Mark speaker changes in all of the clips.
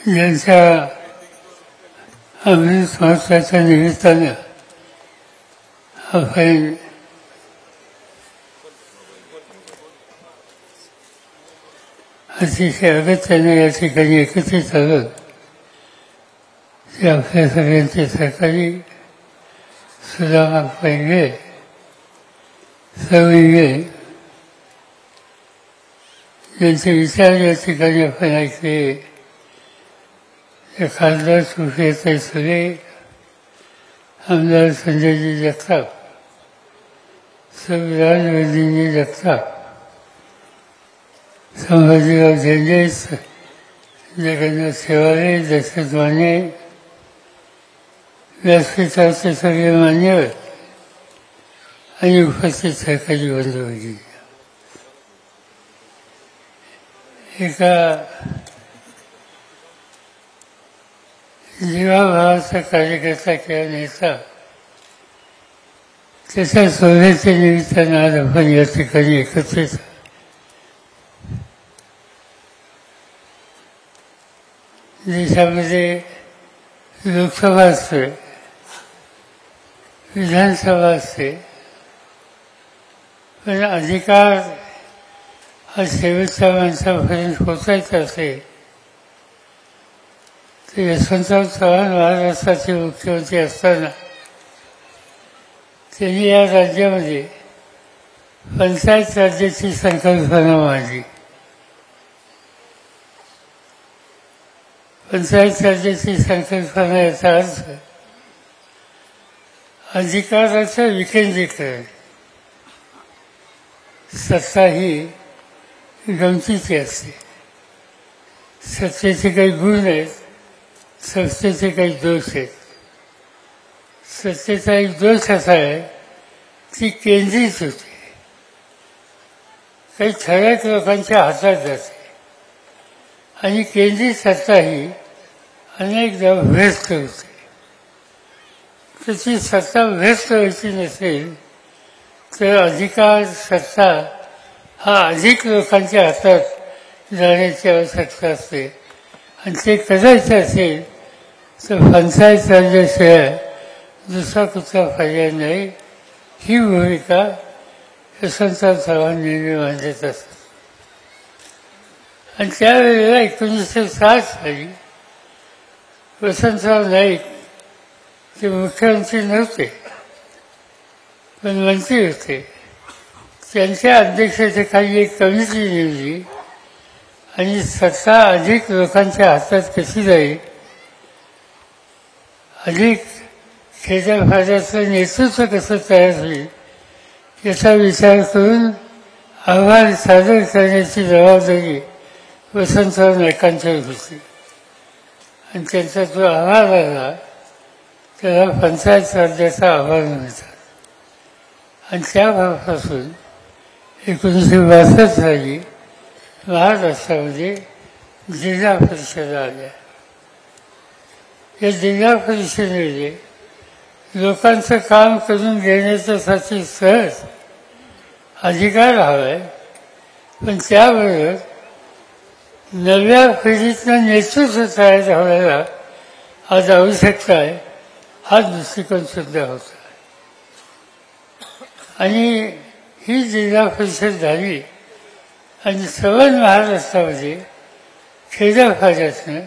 Speaker 1: ज्यांच्या अमृत महोत्सवाच्या निमित्तानं आपण अतिशय अगत्याने या ठिकाणी एकत्रित आलो ते आपल्या सगळ्यांचे सहकारी सुदामा पैंगे सविंगे ज्यांचे विचार या ठिकाणी आपण ऐकले ते खासदार सुप्रियाताई सुळे, आमदार संजयजी जगताप, संविधान वैद्यजी जगताप, संभाजीराव झेंडे, जगन्नाथ शेवाळे, दशरथ माने, व्यासपीठाचे सगळे मान्यवर आणि उपस्थित सहकारी बंधू भगिनी, एका जीवाभावाचा कार्यकर्ता किंवा नेता त्याच्या सोहळ्याच्या निमित्तानं आज आपण या ठिकाणी एकत्रित देशामध्ये लोकसभा असते, विधानसभा असते, पण अधिकार हा शेवटच्या माणसापर्यंत पोचायचा असेल तर यशवंतराव चव्हाण महाराष्ट्राचे मुख्यमंत्री असताना त्यांनी या राज्यामध्ये पंचायत राज्याची संकल्पना मांडली. पंचायत राज्याची संकल्पना याचा अर्थ अधिकाराचं विकेंद्रीकरण. सत्ता ही गमतीची असते, सत्तेचे काही गुण आहेत, सत्तेचे काही दोष आहेत. सत्तेचा एक दोष असा आहे ती केंद्रित होते, काही ठराविक लोकांच्या हातात जाते आणि केंद्रित सत्ता ही अनेकदा भ्रष्ट होते. त्याची सत्ता भ्रष्ट व्हायची नसेल तर अधिकार सत्ता हा अधिक लोकांच्या हातात जाण्याची आवश्यकता असते आणि ते करायचं असेल तर पंचायत राज्याशिवाय दुसरा कुठला पर्याय नाही. ही भूमिका यशवंतराव चव्हाण नेहमी मांडत असतात. आणि त्यावेळेला 1960 साली वसंतराव नाईक ते मुख्यमंत्री नव्हते पण मंत्री होते. त्यांच्या अध्यक्षतेखाली एक कमिटी नेमली आणि सत्ता अधिक लोकांच्या हातात कशी जाईल, अधिक खेड्यापाड्याचं नेतृत्व कसं तयार होईल याचा विचार करून अहवाल सादर करण्याची जबाबदारी वसंतराव नाईकांच्यावर होती. आणि त्यांचा जो अहवाल आला त्याला पंचायत राज्याचा अहवाल म्हणतात. आणि त्यापासून 1962 साली महाराष्ट्रामध्ये जिल्हा परिषदा आल्या. या जिल्हा परिषदेमध्ये लोकांचं काम करून घेण्याच्यासाठी सहज अधिकार हवाय, पण त्याबरोबर नव्या पिढीतनं नेतृत्व तयार व्हायला आज आवश्यकता आहे हा दृष्टिकोन सुद्धा होता. आणि ही जिल्हा परिषद झाली आणि सवन महाराष्ट्रामध्ये खेड्यापाड्यातनं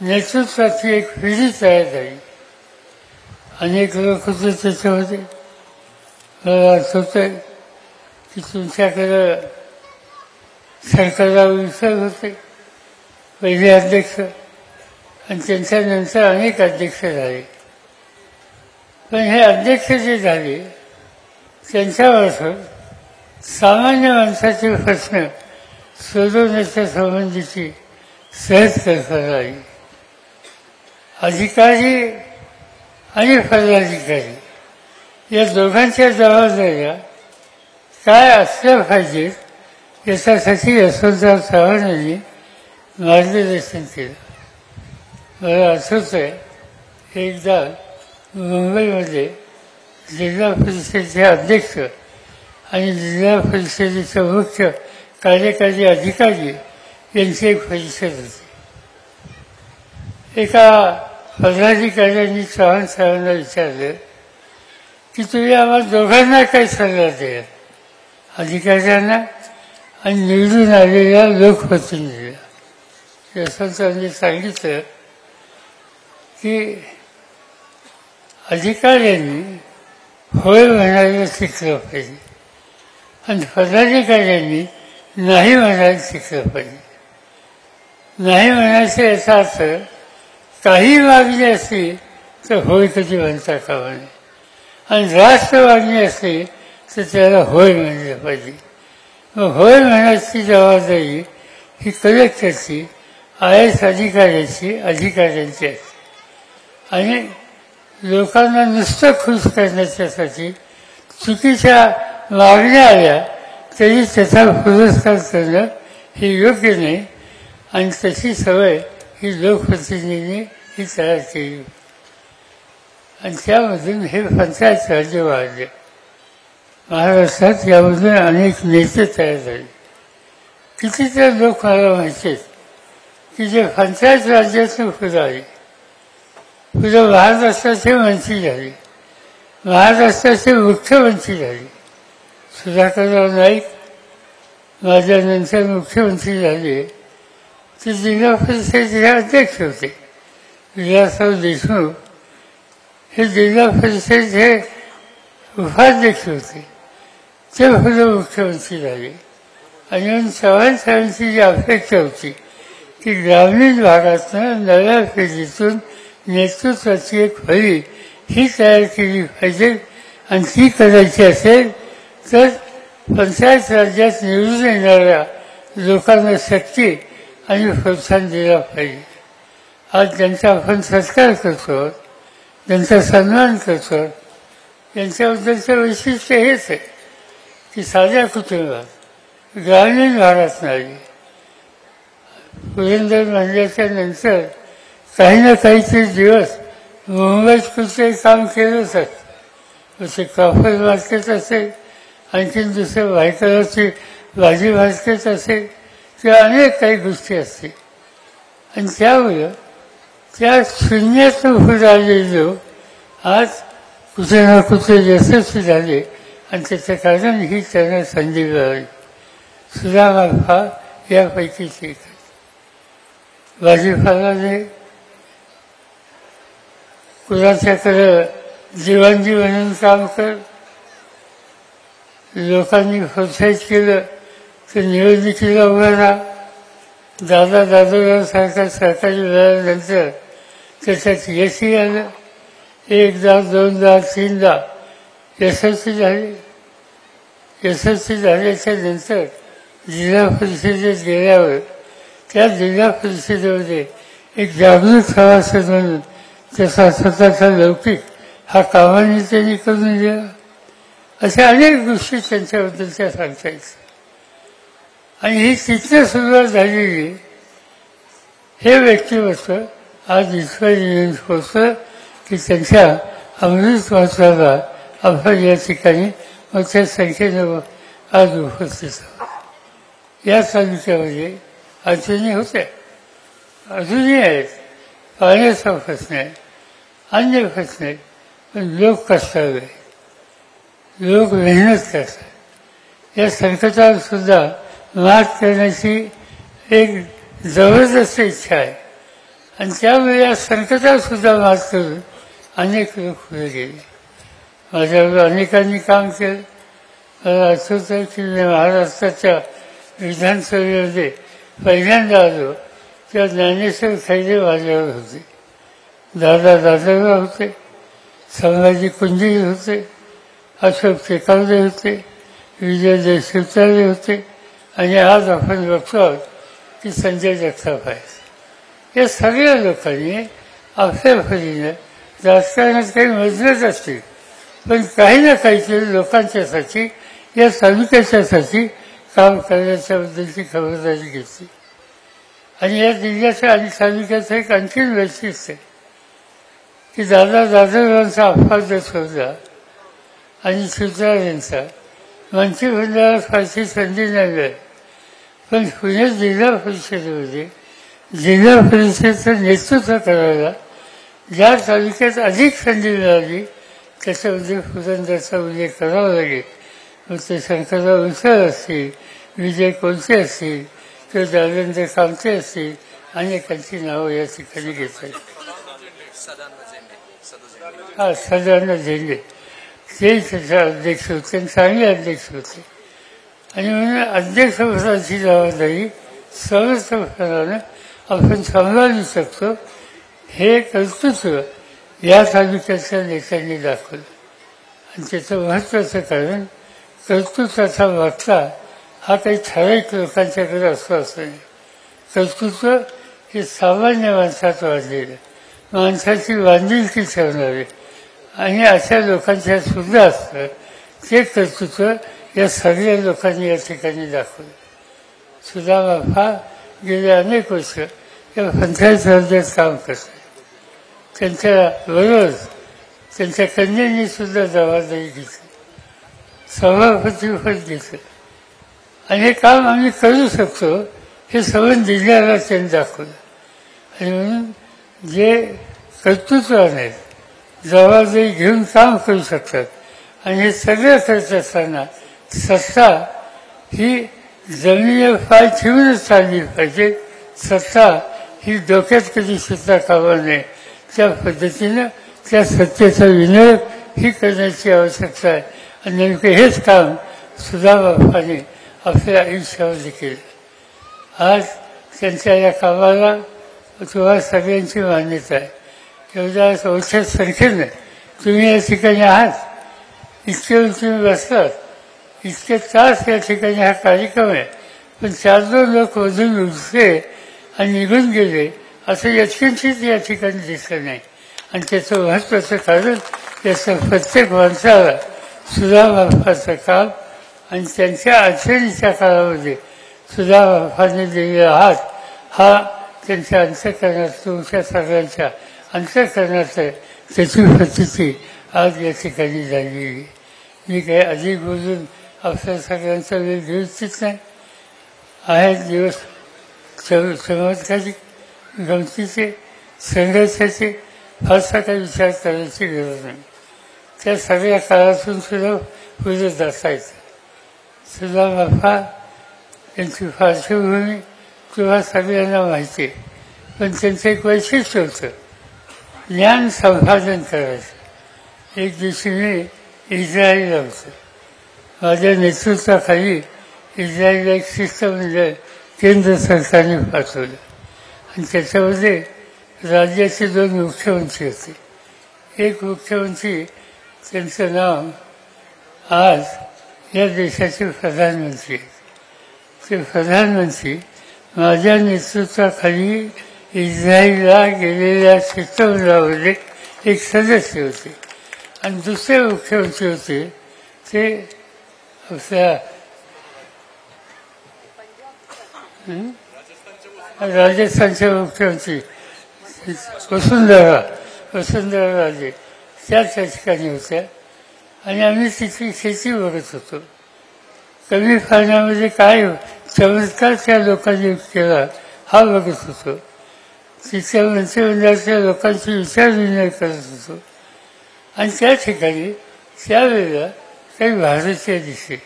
Speaker 1: नेतृत्वाची एक पिढी तयार झाली. अनेक लोक होते त्याच्यामध्ये. मला आठवतंय की तुमच्याकडं शंकरराव विसर होते पहिले अध्यक्ष आणि त्यांच्यानंतर अनेक अध्यक्ष झाले. पण हे अध्यक्ष जे झाले त्यांच्यामार्फत सामान्य माणसाचे प्रश्न सोडवण्याच्या संबंधीची सहज कल्पना आली. अधिकारी आणि पदाधिकारी या दोघांच्या जबाबदाऱ्या काय असल्या पाहिजेत याच्यासाठी यशवंतराव चव्हाण यांनी मार्गदर्शन केलं. मला आठवतंय एकदा मुंबईमध्ये जिल्हा परिषदेचे अध्यक्ष आणि जिल्हा परिषदेचे मुख्य कार्यकारी अधिकारी यांची एक परिषद होती. एका पदाधिकाऱ्यांनी चव्हाण साहेबांना विचारलं की तुम्ही आम्हाला दोघांना काही सल्ला द्या, अधिकाऱ्यांना आणि निवडून आलेल्या लोकप्रतिनिधीला. यशवंतरावांनी सांगितलं की अधिकाऱ्यांनी होय म्हणायला शिकलं पाहिजे आणि पदाधिकाऱ्यांनी नाही म्हणायला शिकलं पाहिजे. नाही म्हणायचं याचा अर्थ काही मागणी असली तर होय कधी म्हणता कामा नये आणि रास्त मागणी असली तर त्याला होय म्हणलं पाहिजे. मग होय म्हणायची जबाबदारी ही कलेक्टरची, IAS अधिकाऱ्यांची असते. आणि लोकांना नुसतं खुश करण्याच्यासाठी चुकीच्या मागण्या आल्या तरी त्याचा पुरस्कार करणं हे योग्य नाही आणि तशी सवय ही लोकप्रतिनिधींनी ही तयार केली आणि त्यामधून हे पंचायत राज्य वाढले. महाराष्ट्रात यामधून अनेक नेते तयार झाले. कितीतरी लोक मला माहिती आहेत की जे पंचायत राज्यातून पुढे आले, पुढे महाराष्ट्राचे मंत्री झाले, महाराष्ट्राचे मुख्यमंत्री झाले. सुधाकरराव नाईक माझ्यानंतर मुख्यमंत्री झाले, ते जिल्हा परिषदेचे अध्यक्ष होते. विलासराव देशमुख हे जिल्हा परिषदेचे उपाध्यक्ष होते, ते पुढे मुख्यमंत्री झाले. आणि म्हणून चव्हाण साहेबांची जी अपेक्षा होती की ग्रामीण भागातून नव्या पिढीतून नेतृत्वाची एक फळी ही तयार केली पाहिजे आणि ती करायची असेल तर पंचायत राज्यात निवडून येणाऱ्या लोकांना शक्ती आणि प्रोत्साहन दिला पाहिजे. आज ज्यांचा आपण सत्कार करतो, ज्यांचा सन्मान करतो, यांच्याबद्दलचं वैशिष्ट्य हेच आहे की साध्या कुटुंबात ग्रामीण भागात नाही. पुरंदर म्हणल्याच्या नंतर काही ना काहीतरी दिवस मुंबईत कुठेही काम केलंच असतं. ते कापड मार्केट असेल, आणखीन दुसरं भायकराची भाजी मार्केट असेल, किंवा अनेक काही गोष्टी असतील. आणि त्यामुळं त्या शून्यातून पुढे आलेले लोक आज कुठे ना कुठे यशस्वी झाले आणि त्याचं कारण ही त्यांना संधी मिळाली. सुदामा यापैकीच एक. भाजीपालाने कुणाच्याकडे दिवाणजी म्हणून काम कर, लोकांनी प्रोत्साहित केलं तर निवडणुकीला उभं राहा. दादोराव सारखा सरकारी मिळाल्यानंतर त्याच्यात यशही आलं. 1दा 2दा 3दा यशस्वी झाले. यशस्वी झाल्याच्या नंतर जिल्हा परिषदेत गेल्यावर त्या जिल्हा परिषदेमध्ये एक जागृत सभासद म्हणून त्याचा स्वतःचा लौकिक हा कामाने त्यांनी करून दिला. अशा अनेक गोष्टी त्यांच्याबद्दलच्या सांगता येतात. आणि ही तिथं सुरुवात झालेली हे व्यक्तिमत्व आज इथपर्यंत पोचलं की त्यांच्या अमृत महोत्सवाला आपण या ठिकाणी मोठ्या संख्येनं आज उपस्थित आहोत. या तालुक्यामध्ये अडचणी होत्या, अजूनही आहेत. पाण्याचा प्रश्न आहे, अन्य प्रश्न आहे, पण लोक कष्टाळू आहेत, लोक मेहनत करतात. या संकटावर सुद्धा मात करण्याची एक जबरदस्त इच्छा आहे आणि त्यामुळे या संकटावर सुद्धा मात करून अनेक लोक पुढे गेले. माझ्याबरोबर अनेकांनी काम केलं. मला आठवतं की मी महाराष्ट्राच्या विधानसभेमध्ये पहिल्यांदा आलो तेव्हा ज्ञानेश्वर खैरे माझ्यावर होते, दादोराव होते, संभाजी कुंजी होते, अशोक टेकावले होते, विजय देशपांडे होते आणि आज आपण बघतो की संजय जगताप आहेत. या सगळ्या लोकांनी आपल्या परीने राजकारणात काही मजबूत असतील पण काही ना काहीतरी लोकांच्यासाठी, या तालुक्याच्यासाठी काम करण्याच्याबद्दलची खबरदारी घेतली. आणि या जिल्ह्याच्या आणि तालुक्याचं एक आणखीन वैशिष्ट्य आहे की दादोरावांचा अपवादच होता आणि सुतार यांचा मंत्रिमंडळात फारशी संधी नाही मिळाली. पण पुणे जिल्हा परिषदेमध्ये जिल्हा परिषदेचं नेतृत्व करायला ज्या तालुक्यात अधिक संधी मिळाली त्याच्यामध्ये पुरंदरचा उल्लेख करावा लागेल. मग ते शंकरराव विशाल असतील, विजय कोलते असतील किंवा देवेंद्र कामते असतील, अनेकांची नावं या ठिकाणी घेता येईल. हा, सदानंद झेंडे ते त्याचे अध्यक्ष होते, चांगले अध्यक्ष होते. आणि म्हणून अध्यक्षपदाची जबाबदारी सर्वसाधारण आपण सांभाळू शकतो हे कर्तृत्व या तालुक्याच्या नेत्यांनी दाखवलं. आणि त्याचं महत्त्वाचं कारण कर्तृत्वाचा वागता हा काही ठराविक लोकांच्याकडे असतो असं नाही. कर्तृत्व हे सामान्य माणसात वाढलेलं, माणसाची बांधिलकी ठेवणारे आणि अशा लोकांच्या सुद्धा असतं. ते कर्तृत्व या सगळ्या लोकांनी या ठिकाणी दाखवलं. सुदामाफा गेले अनेक वर्ष या पंचायत समितीत काम करतात. त्यांच्याबरोबर त्यांच्या कन्यांनी सुद्धा जबाबदारी घेतली, सभापतीपद घेतलं. आणि हे काम आम्ही करू शकतो हे सवय जिल्ह्याला त्यांनी दाखवलं. आणि म्हणून जे कर्तृत्वाने जबाबदारी घेऊन काम करू शकतात आणि हे सगळं करत असताना सत्ता ही जमिनीवर पाय ठेवूनच चालली पाहिजे. सत्ता ही डोक्यात कधी सुद्धा कामा नये. त्या पद्धतीनं त्या सत्तेचा विनियोग ही करण्याची आवश्यकता आहे. आणि नेमकं हेच काम सुदामाफाने आपल्या आयुष्यामध्ये केलं. आज त्यांच्या या कामाला तुम्हाला सगळ्यांची मान्यता आहे. एवढ्या ओळख्यात संख्येनं तुम्ही या ठिकाणी आहात, इतके वेळ तुम्ही बसलात, इतके तास या ठिकाणी हा कार्यक्रम आहे. पण 4-2 लोक मधून उठले आणि निघून गेले असं यत्किंचित या ठिकाणी दिसलं नाही. आणि त्याचं महत्त्वाचं कारण त्याचं प्रत्येक माणसाला सुदामाफाचं काम आणि त्यांच्या अडचणीच्या काळामध्ये सुदामाफाने दिलेला हात हा त्यांच्या अंतःकरणात, तुमच्या सगळ्यांच्या अंतःकरणात आहे. त्याची प्रचिती आज या ठिकाणी झालेली. मी काही अधिक बोलून आपल्या सगळ्यांचा वेळ घेऊ इच्छित नाही. आहेत दिवस चमत्कारिक, गमतीचे, संघर्षाचे, फारसा काही विचार करायची गरज नाही. त्या सगळ्या काळातून सुद्धा पुढे जाता येतं. सुदामाफा यांची पार्श्वभूमी तुम्हा सगळ्यांना माहिती आहे. पण त्यांचं एक वैशिष्ट्य होतं, ज्ञान संपादन करायचं. एक दिवशी मी इस्रायलला होतो. माझ्या नेतृत्वाखाली इस्रायलला एक शिष्टमंडळ केंद्र सरकारने पाठवलं. आणि त्याच्यामध्ये राज्याचे 2 मुख्यमंत्री होते. एक मुख्यमंत्री, त्यांचं नाव आज या देशाचे प्रधानमंत्री आहेत. ते प्रधानमंत्री माझ्या नेतृत्वाखाली इस्रायलला गेलेल्या शिष्टमंडळामध्ये एक सदस्य होते. आणि दुसरे मुख्यमंत्री होते ते आपल्या राजस्थानचे मुख्यमंत्री वसुंधरा राजे त्या ठिकाणी होत्या. आणि आम्ही तिथली शेती बघत होतो. कमी पाण्यामध्ये काय चमत्कार त्या लोकांनी केला हा बघत होतो. तिथल्या मंत्रिमंडळाच्या लोकांची विचारविनिमय करत होतो. आणि त्या ठिकाणी त्यावेळेला काही भारतीय दिसले.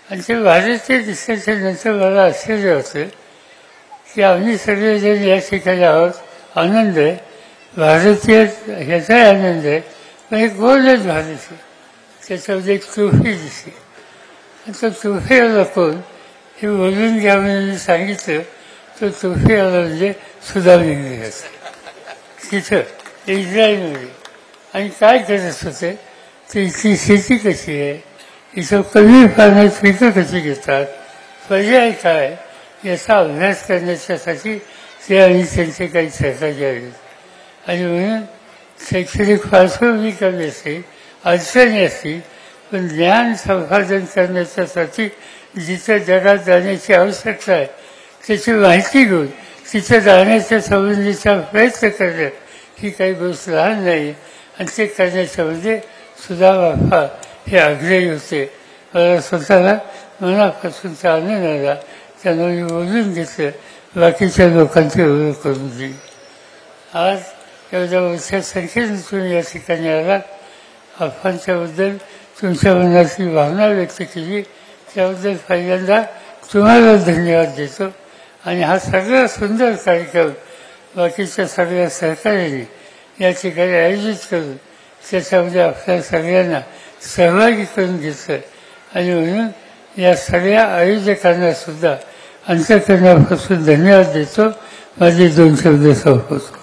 Speaker 1: आणि ते भारतीय दिसल्याच्या नंतर मला आश्चर्य होतं की आम्ही सगळेजण या ठिकाणी आहोत, आनंद आहे, भारतीय ह्याचाही आनंद आहे. पण एक गोलच भारतीय, त्याच्यामध्ये एक ट्रॉफी दिसली. आणि तो ट्रॉफी आला कोण हे बोलून घ्या म्हणून सांगितलं. तो ट्रॉफी आला म्हणजे सुदाम इंग्रजाचा, तिथं इस्रायलमध्ये. आणि काय करत होते तर इथली शेती कशी आहे, इथं कमी पाण्यात पिकं कशी घेतात, पर्याय काय याचा अभ्यास करण्याच्यासाठी ते आणि त्यांचे काही सहकारी आहेत. आणि म्हणून शैक्षणिक पार्श्वभूमी कमी असते, अडचणी असतील, पण ज्ञान संपादन करण्याच्यासाठी जिथं जगात जाण्याची आवश्यकता आहे त्याची माहिती घेऊन तिथं जाण्याच्या संबंधीचा प्रयत्न करणं ही काही गोष्ट लहान नाही. आणि ते करण्याच्यामध्ये सुदामाफा हे आग्रही होते. मला स्वतःला मनापासूनचा आनंद आला त्यांना मी बोलून घेतलं, बाकीच्या लोकांची ओळख करून दिली. आज एवढ्या मोठ्या संख्येने तुम्ही या ठिकाणी आलात, आप्पांच्याबद्दल तुमच्या मनातली भावना व्यक्त केली, त्याबद्दल पहिल्यांदा तुम्हाला धन्यवाद देतो. आणि हा सगळा सुंदर कार्यक्रम बाकीच्या सगळ्या सहकार्याने या ठिकाणी आयोजित करून त्याच्यामध्ये आपल्या सगळ्यांना सहभागी करून घेतलं. आणि म्हणून या सगळ्या आयोजकांना सुद्धा अंतःकरणापासून धन्यवाद देतो. माझे 2 शब्द संपवतो.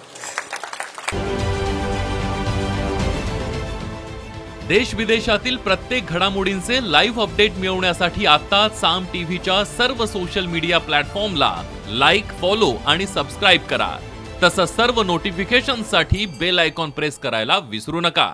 Speaker 2: देश विदेशातील प्रत्येक घडामोडींचे लाईव्ह अपडेट मिळवण्यासाठी आता साम टीव्हीच्या सर्व सोशल मीडिया प्लॅटफॉर्मला लाईक, फॉलो आणि सबस्क्राईब करा. तसंच सर्व नोटिफिकेशनसाठी बेल आयकॉन प्रेस करायला विसरू नका.